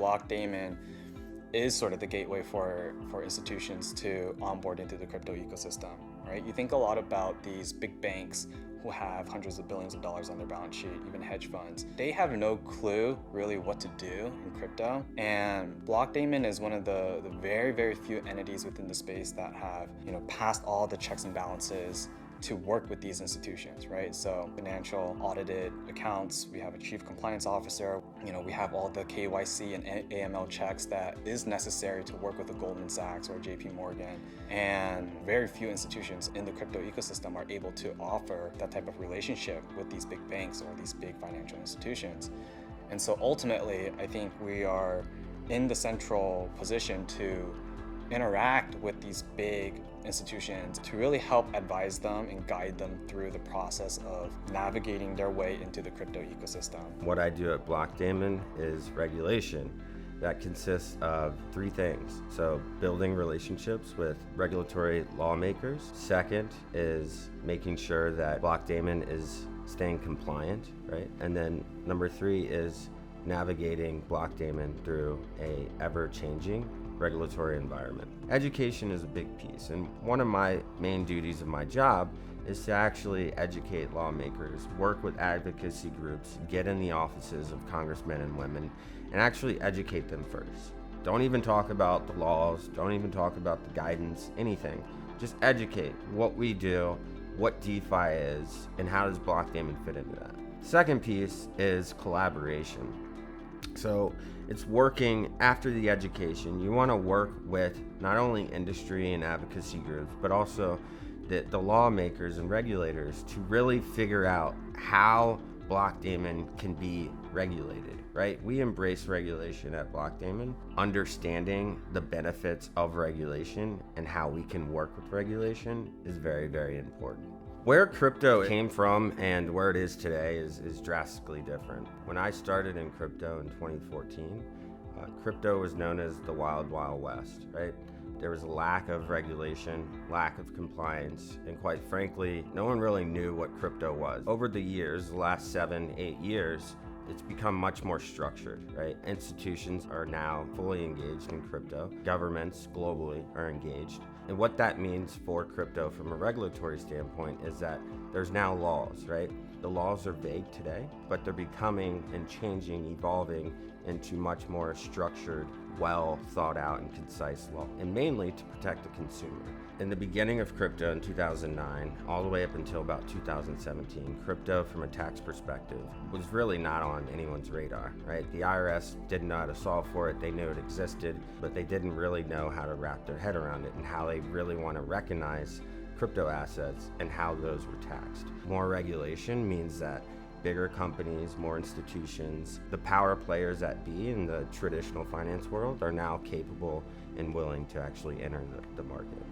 Blockdaemon is sort of the gateway for institutions to onboard into the crypto ecosystem, right? You think a lot about these big banks who have hundreds of billions of dollars on their balance sheet, even hedge funds. They have no clue really what to do in crypto. And Blockdaemon is one of the very, very few entities within the space that have, passed all the checks and balances to work with these institutions, right? So financial audited accounts, we have a chief compliance officer, we have all the KYC and AML checks that is necessary to work with a Goldman Sachs or JP Morgan. And very few institutions in the crypto ecosystem are able to offer that type of relationship with these big banks or these big financial institutions. And so ultimately, I think we are in the central position to interact with these big institutions to really help advise them and guide them through the process of navigating their way into the crypto ecosystem. What I do at Blockdaemon is regulation. That consists of three things. So building relationships with regulatory lawmakers. Second is making sure that Blockdaemon is staying compliant, right? And then number three is navigating Blockdaemon through a ever-changing regulatory environment. Education is a big piece, and one of my main duties of my job is to actually educate lawmakers, work with advocacy groups, get in the offices of congressmen and women, and actually educate them first. Don't even talk about the laws, don't even talk about the guidance, anything. Just educate what we do, what DeFi is, and how does Blockdaemon fit into that. Second piece is collaboration. So it's working after the education. You want to work with not only industry and advocacy groups, but also the lawmakers and regulators to really figure out how Blockdaemon can be regulated, right? We embrace regulation at Blockdaemon. Understanding the benefits of regulation and how we can work with regulation is very, very important. Where crypto came from and where it is today is drastically different. When I started in crypto in 2014, crypto was known as the Wild Wild West, right? There was a lack of regulation, lack of compliance, and quite frankly, no one really knew what crypto was. Over the years, the last 7-8 years, it's become much more structured, right? Institutions are now fully engaged in crypto. Governments globally are engaged. And what that means for crypto from a regulatory standpoint is that there's now laws, right? The laws are vague today, but they're becoming and changing, evolving into much more structured, well thought out and concise law, and mainly to protect the consumer. In the beginning of crypto in 2009, all the way up until about 2017, crypto from a tax perspective was really not on anyone's radar, right? The IRS didn't know how to solve for it. They knew it existed, but they didn't really know how to wrap their head around it and how they really want to recognize crypto assets and how those were taxed. More regulation means that bigger companies, more institutions, the power players that be in the traditional finance world are now capable and willing to actually enter the market.